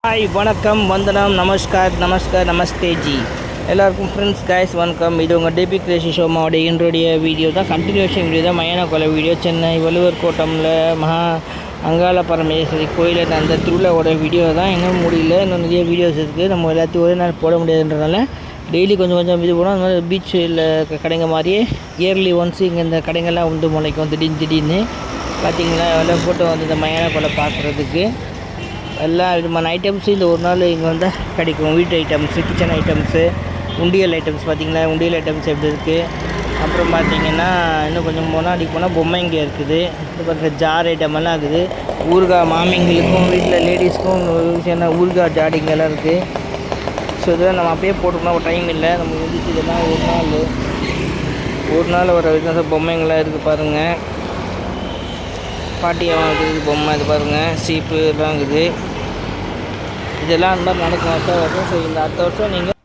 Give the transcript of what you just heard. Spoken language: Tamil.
ஹாய் வணக்கம் வந்தனம் நமஸ்கார் நமஸ்தே ஜி எல்லாருக்கும் ஃப்ரெண்ட்ஸ் கைஸ் வணக்கம். இது உங்கள் டிபி கிரேஷி ஷோமாவோட இன்றைய வீடியோ தான், கண்டினியூஷன் வீடியோ தான். மயான கொலை வீடியோ சென்னை வள்ளுவர் கோட்டமில் மகா அங்காள பரமேஸ்வரி கோயில் அந்த திருவிழாவோட வீடியோ தான். இன்னும் முடியல, இன்னும் நிறைய வீடியோஸ் இருக்குது. நம்ம எல்லாத்தையும் ஒரே நாள் போட முடியாதுன்றனால டெய்லி கொஞ்சம் கொஞ்சம் இது போனால் அந்த மாதிரி பீச்சில் கடைங்க மாதிரியே இயர்லி ஒன்ஸ் இங்கே இந்த கடைங்கள்லாம் வந்து முளைக்கும் திடீர்னு பார்த்திங்களா. எல்லாம் போட்டு வந்து இந்த மயான கொலை பார்க்குறதுக்கு எல்லா விதமான ஐட்டம்ஸும் இந்த ஒரு நாள் இங்கே வந்து கிடைக்கும். வீட்டு ஐட்டம்ஸு, கிச்சன் ஐட்டம்ஸு, உண்டியல் ஐட்டம்ஸ் பார்த்திங்களா. உண்டியல் ஐட்டம்ஸ் எப்படி இருக்குது. அப்புறம் பார்த்திங்கன்னா இன்னும் கொஞ்சம் முன்னாடி போனால் பொம்மைங்க இருக்குது. இது பார்த்திங்க ஜார் ஐட்டமெல்லாம் இருக்குது. ஊறுகாய் மாமிங்களுக்கும் வீட்டில் லேடிஸ்க்கும் விஷயம்னா ஊறுகாய் ஜாடிங்கெல்லாம் இருக்குது. ஸோ இதெல்லாம் நம்ம அப்படியே போட்டுக்கணும், ஒரு டைம் இல்லை நம்ம வந்துச்சு. இதெல்லாம் ஒரு நாள் வர விதம் பொம்மைங்களாம் இருக்குது பாருங்கள். பாட்டியெல்லாம் இருக்குது பொம்மை, இது பாருங்கள் சீப்பு எல்லாம் இருக்குது. இதெல்லாம் அந்த மாதிரி நடக்கும் வருஷம். ஸோ இந்த அடுத்த வருஷம் நீங்கள்